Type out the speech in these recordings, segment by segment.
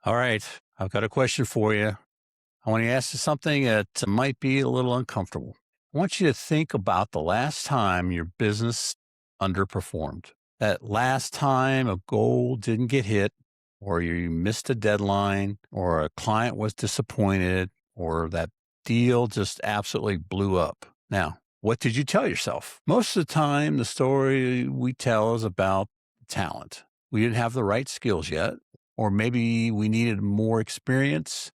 All right, I've got a question for you. I want to ask you something that might be a little uncomfortable. I want you to think about the last time your business underperformed. That last time a goal didn't get hit, or you missed a deadline, or a client was disappointed, or that deal just absolutely blew up. Now, what did you tell yourself? Most of the time, the story we tell is about talent. We didn't have the right skills yet, or maybe we needed more experience,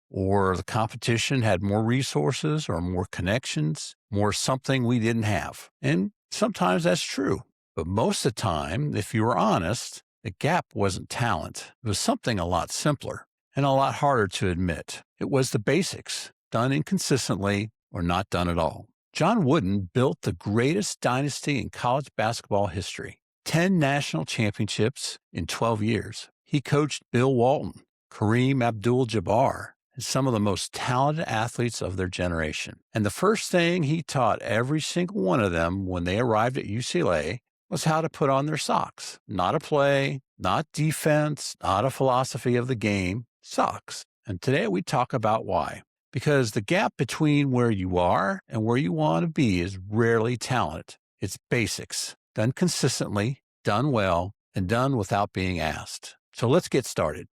or the competition had more resources or more connections, more something we didn't have. And sometimes that's true. But most of the time, if you were honest, the gap wasn't talent. It was something a lot simpler and a lot harder to admit. It was the basics, done inconsistently or not done at all. John Wooden built the greatest dynasty in college basketball history. 10 national championships in 12 years. He coached Bill Walton, Kareem Abdul-Jabbar, and some of the most talented athletes of their generation. And the first thing he taught every single one of them when they arrived at UCLA was how to put on their socks. Not a play, not defense, not a philosophy of the game, socks. And today we talk about why. Because the gap between where you are and where you want to be is rarely talent. It's basics, done consistently, done well, and done without being asked. So let's get started.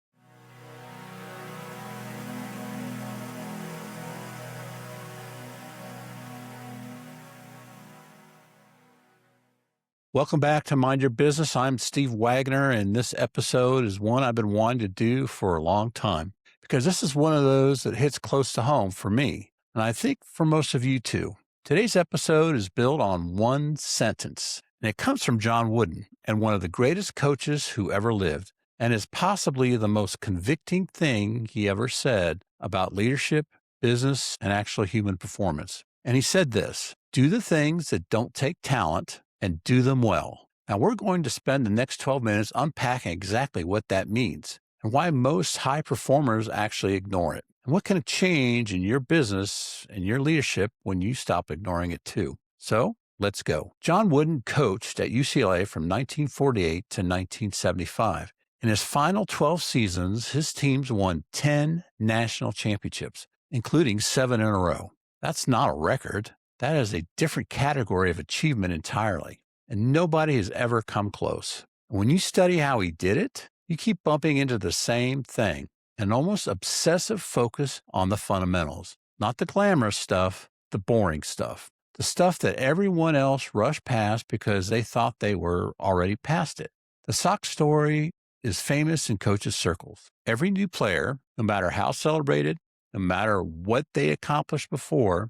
Welcome back to Mind Your Business. I'm Steve Wagner, and this episode is one I've been wanting to do for a long time because this is one of those that hits close to home for me, and I think for most of you too. Today's episode is built on one sentence, and it comes from John Wooden, and one of the greatest coaches who ever lived, and is possibly the most convicting thing he ever said about leadership, business, and actual human performance. And he said this: do the things that don't take talent and do them well. Now, we're going to spend the next 12 minutes unpacking exactly what that means and why most high performers actually ignore it, and what can change in your business and your leadership when you stop ignoring it too. So let's go. John Wooden coached at UCLA from 1948 to 1975. In his final 12 seasons, his teams won 10 national championships, including 7 in a row. That's not a record. That is a different category of achievement entirely, and nobody has ever come close. When you study how he did it, you keep bumping into the same thing, an almost obsessive focus on the fundamentals, not the glamorous stuff, the boring stuff, the stuff that everyone else rushed past because they thought they were already past it. The sock story is famous in coaches' circles. Every new player, no matter how celebrated, no matter what they accomplished before,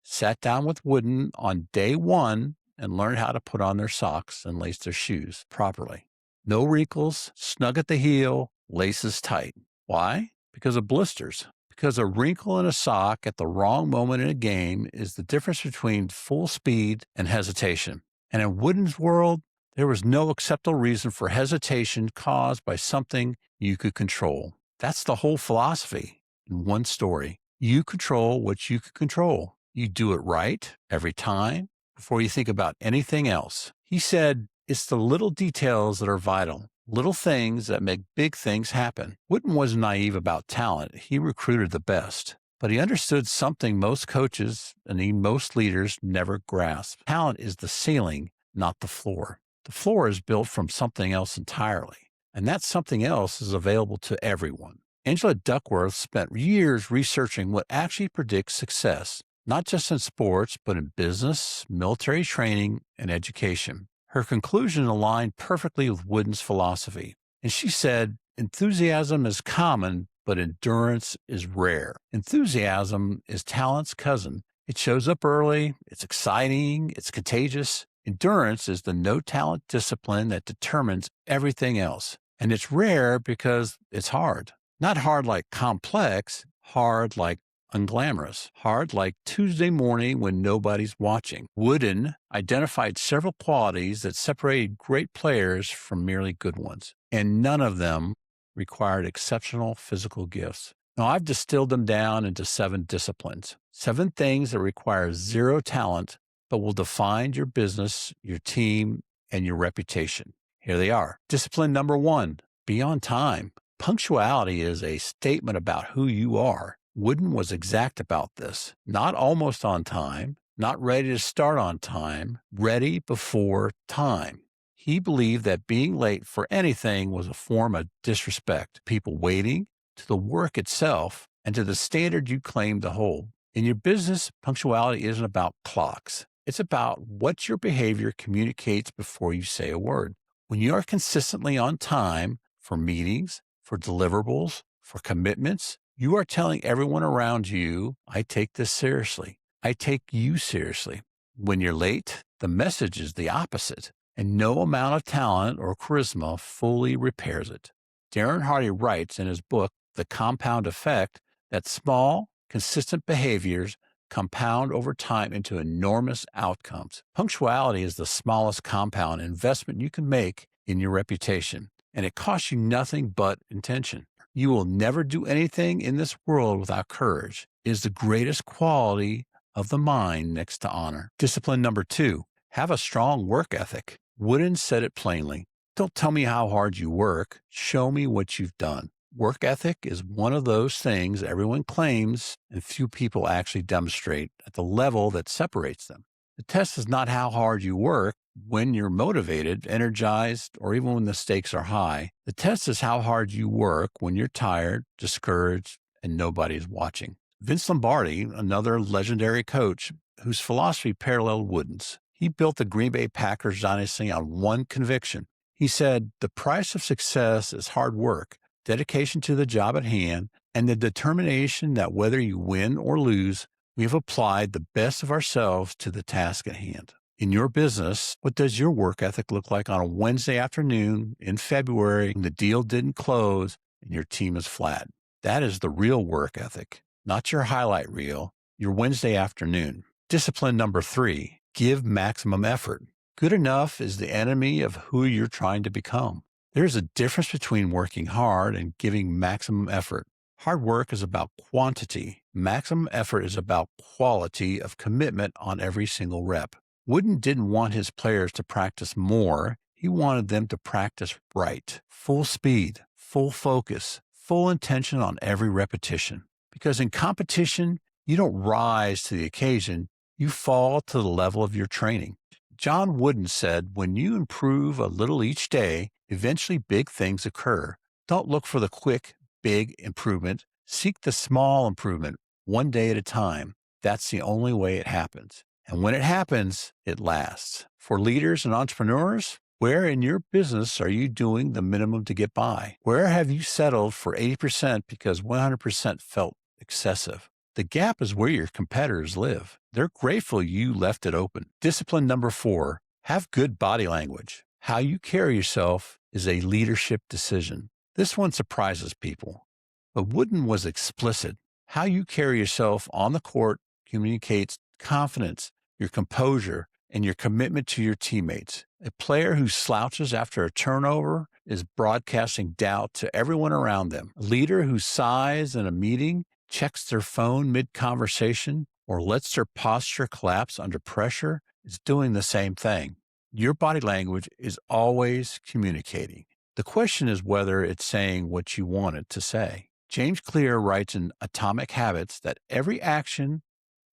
sat down with Wooden on day one and learned how to put on their socks and lace their shoes properly. No wrinkles, snug at the heel, laces tight. Why? Because of blisters. Because a wrinkle in a sock at the wrong moment in a game is the difference between full speed and hesitation. And in Wooden's world, there was no acceptable reason for hesitation caused by something you could control. That's the whole philosophy in one story. You control what you can control. You do it right every time before you think about anything else. He said, it's the little details that are vital, little things that make big things happen. Wooden wasn't naive about talent. He recruited the best. But he understood something most coaches and even most leaders never grasp. Talent is the ceiling, not the floor. The floor is built from something else entirely, and that something else is available to everyone. Angela Duckworth spent years researching what actually predicts success, not just in sports, but in business, military training, and education. Her conclusion aligned perfectly with Wooden's philosophy. And she said, enthusiasm is common, but endurance is rare. Enthusiasm is talent's cousin. It shows up early, it's exciting, it's contagious. Endurance is the no-talent discipline that determines everything else. And it's rare because it's hard. Not hard like complex, hard like unglamorous, hard like Tuesday morning when nobody's watching. Wooden identified several qualities that separated great players from merely good ones, and none of them required exceptional physical gifts. Now, I've distilled them down into 7 disciplines, 7 things that require zero talent but will define your business, your team, and your reputation. Here they are. Discipline number 1, be on time. Punctuality is a statement about who you are. Wooden was exact about this. Not almost on time, not ready to start on time, ready before time. He believed that being late for anything was a form of disrespect, people waiting, to the work itself, and to the standard you claim to hold. In your business, punctuality isn't about clocks. It's about what your behavior communicates before you say a word. When you are consistently on time for meetings, for deliverables, for commitments, you are telling everyone around you, I take this seriously. I take you seriously. When you're late, the message is the opposite, and no amount of talent or charisma fully repairs it. Darren Hardy writes in his book, The Compound Effect, that small, consistent behaviors compound over time into enormous outcomes. Punctuality is the smallest compound investment you can make in your reputation, and it costs you nothing but intention. You will never do anything in this world without courage. It is the greatest quality of the mind next to honor. Discipline number 2, have a strong work ethic. Wooden said it plainly. Don't tell me how hard you work. Show me what you've done. Work ethic is one of those things everyone claims and few people actually demonstrate at the level that separates them. The test is not how hard you work when you're motivated, energized, or even when the stakes are high. The test is how hard you work when you're tired, discouraged, and nobody's watching. Vince Lombardi, another legendary coach whose philosophy paralleled Wooden's, he built the Green Bay Packers dynasty on one conviction. He said, the price of success is hard work, dedication to the job at hand, and the determination that whether you win or lose, we have applied the best of ourselves to the task at hand. In your business, what does your work ethic look like on a Wednesday afternoon in February when the deal didn't close and your team is flat? That is the real work ethic, not your highlight reel, your Wednesday afternoon. Discipline number 3, give maximum effort. Good enough is the enemy of who you're trying to become. There's a difference between working hard and giving maximum effort. Hard work is about quantity. Maximum effort is about quality of commitment on every single rep. Wooden didn't want his players to practice more. He wanted them to practice right. Full speed, full focus, full intention on every repetition. Because in competition, you don't rise to the occasion. You fall to the level of your training. John Wooden said, when you improve a little each day, eventually big things occur. Don't look for the quick, big improvement. Seek the small improvement, one day at a time. That's the only way it happens. And when it happens, it lasts. For leaders and entrepreneurs, where in your business are you doing the minimum to get by? Where have you settled for 80% because 100% felt excessive? The gap is where your competitors live. They're grateful you left it open. Discipline number 4, have good body language. How you carry yourself is a leadership decision. This one surprises people, but Wooden was explicit. How you carry yourself on the court communicates confidence, your composure, and your commitment to your teammates. A player who slouches after a turnover is broadcasting doubt to everyone around them. A leader who sighs in a meeting, checks their phone mid-conversation, or lets their posture collapse under pressure is doing the same thing. Your body language is always communicating. The question is whether it's saying what you want it to say. James Clear writes in Atomic Habits that every action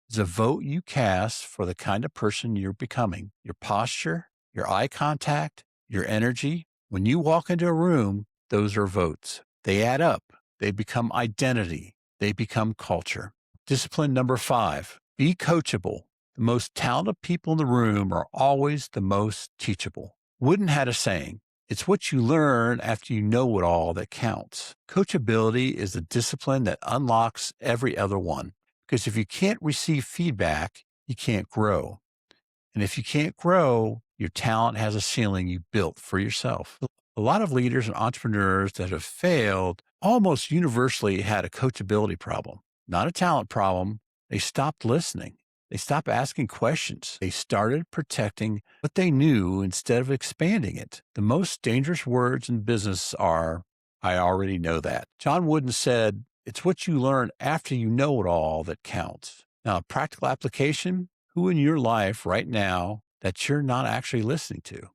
is a vote you cast for the kind of person you're becoming. Your posture, your eye contact, your energy. When you walk into a room, those are votes. They add up. They become identity. They become culture. Discipline number 5, be coachable. The most talented people in the room are always the most teachable. Wooden had a saying, it's what you learn after you know it all that counts. Coachability is the discipline that unlocks every other one. Because if you can't receive feedback, you can't grow. And if you can't grow, your talent has a ceiling you built for yourself. A lot of leaders and entrepreneurs that have failed almost universally had a coachability problem, not a talent problem. They stopped listening. They stopped asking questions. They started protecting what they knew instead of expanding it. The most dangerous words in business are, I already know that. John Wooden said, it's what you learn after you know it all that counts. Now, a practical application, who in your life right now that you're not actually listening to?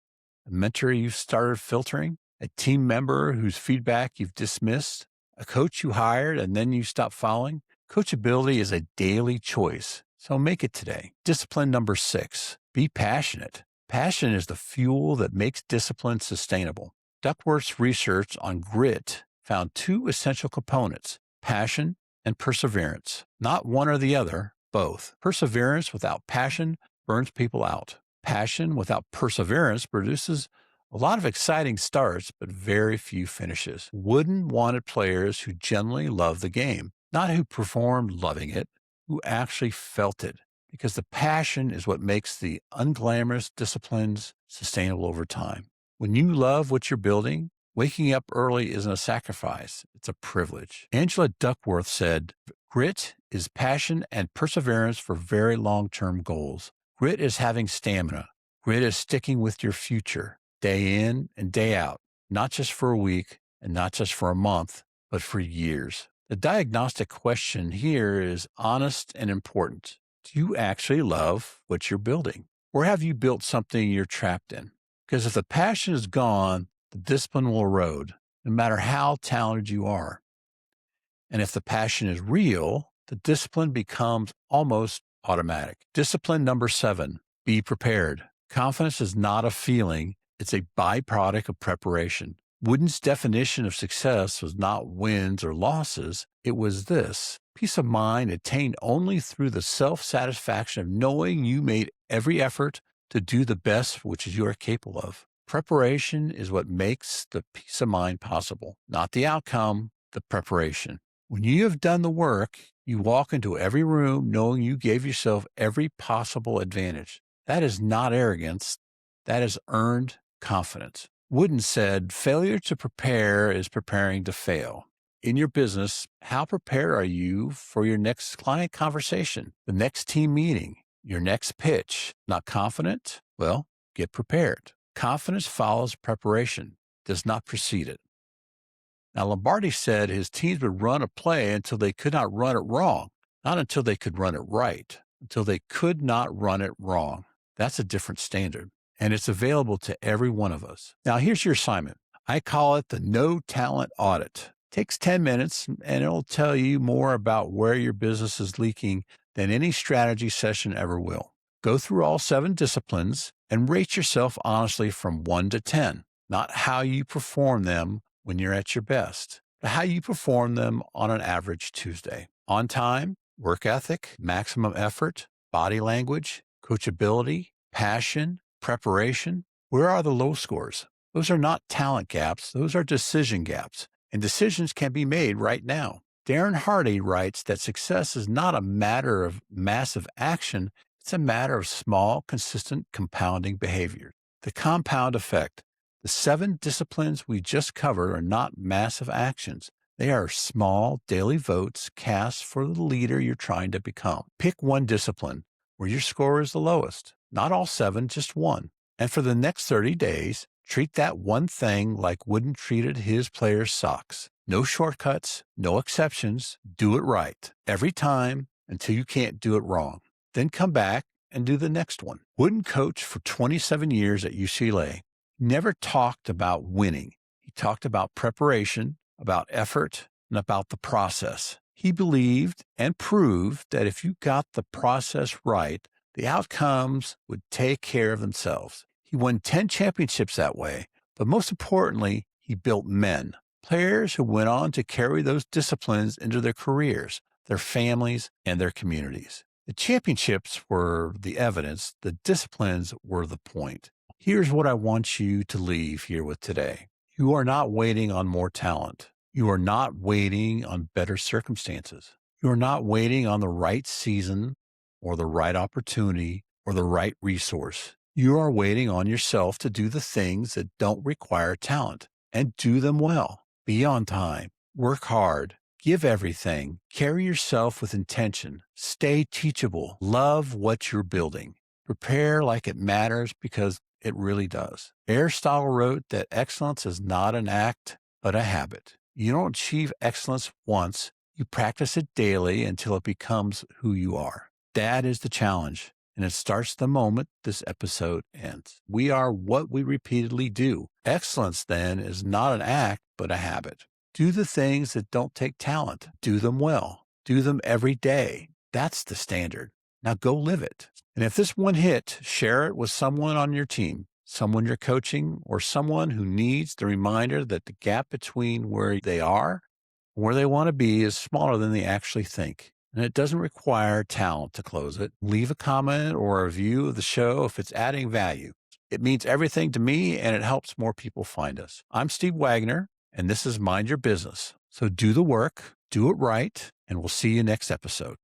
A mentor you've started filtering? A team member whose feedback you've dismissed? A coach you hired and then you stopped following? Coachability is a daily choice, so make it today. Discipline number 6, be passionate. Passion is the fuel that makes discipline sustainable. Duckworth's research on grit found 2 essential components: passion and perseverance. Not one or the other, both. Perseverance without passion burns people out. Passion without perseverance produces a lot of exciting starts, but very few finishes. Wooden wanted players who genuinely loved the game, not who performed loving it, who actually felt it, because the passion is what makes the unglamorous disciplines sustainable over time. When you love what you're building, waking up early isn't a sacrifice, it's a privilege. Angela Duckworth said, "Grit is passion and perseverance for very long-term goals. Grit is having stamina. Grit is sticking with your future, day in and day out, not just for a week and not just for a month, but for years." The diagnostic question here is honest and important. Do you actually love what you're building? Or have you built something you're trapped in? Because if the passion is gone, the discipline will erode, no matter how talented you are. And if the passion is real, the discipline becomes almost automatic. Discipline number 7, be prepared. Confidence is not a feeling, it's a byproduct of preparation. Wooden's definition of success was not wins or losses, it was this: peace of mind attained only through the self-satisfaction of knowing you made every effort to do the best which you are capable of. Preparation is what makes the peace of mind possible, not the outcome, the preparation. When you have done the work, you walk into every room knowing you gave yourself every possible advantage. That is not arrogance, that is earned confidence. Wooden said, failure to prepare is preparing to fail. In your business, how prepared are you for your next client conversation, the next team meeting, your next pitch? Not confident? Well, get prepared. Confidence follows preparation, does not precede it. Now, Lombardi said his teams would run a play until they could not run it wrong, not until they could run it right, until they could not run it wrong. That's a different standard, and it's available to every one of us. Now, here's your assignment. I call it the No Talent Audit. It takes 10 minutes, and it'll tell you more about where your business is leaking than any strategy session ever will. Go through all 7 disciplines and rate yourself honestly from 1 to 10, not how you perform them when you're at your best, but how you perform them on an average Tuesday. On time, work ethic, maximum effort, body language, coachability, passion, preparation. Where are the low scores? Those are not talent gaps. Those are decision gaps, and decisions can be made right now. Darren Hardy writes that success is not a matter of massive action. It's a matter of small, consistent, compounding behavior. The compound effect. The 7 disciplines we just covered are not massive actions. They are small, daily votes cast for the leader you're trying to become. Pick one discipline where your score is the lowest. Not all 7, just one. And for the next 30 days, treat that one thing like Wooden treated his players' socks. No shortcuts, no exceptions. Do it right every time until you can't do it wrong. Then come back and do the next one. Wooden coached for 27 years at UCLA. Never talked about winning. He talked about preparation, about effort, and about the process. He believed and proved that if you got the process right, the outcomes would take care of themselves. He won 10 championships that way, but most importantly, he built men, players who went on to carry those disciplines into their careers, their families, and their communities. The championships were the evidence, the disciplines were the point. Here's what I want you to leave here with today. You are not waiting on more talent. You are not waiting on better circumstances. You are not waiting on the right season or the right opportunity or the right resource. You are waiting on yourself to do the things that don't require talent and do them well. Be on time. Work hard. Give everything. Carry yourself with intention. Stay teachable. Love what you're building. Prepare like it matters because it really does. Aristotle wrote that excellence is not an act, but a habit. You don't achieve excellence once. You practice it daily until it becomes who you are. That is the challenge. and it starts the moment this episode ends. We are what we repeatedly do. Excellence, then, is not an act, but a habit. Do the things that don't take talent. Do them well. Do them every day. That's the standard. Now go live it. And if this one hit, share it with someone on your team, someone you're coaching, or someone who needs the reminder that the gap between where they are and where they want to be is smaller than they actually think. And it doesn't require talent to close it. Leave a comment or a review of the show if it's adding value. It means everything to me, and it helps more people find us. I'm Steve Wagner, and this is Mind Your Business. So do the work, do it right, and we'll see you next episode.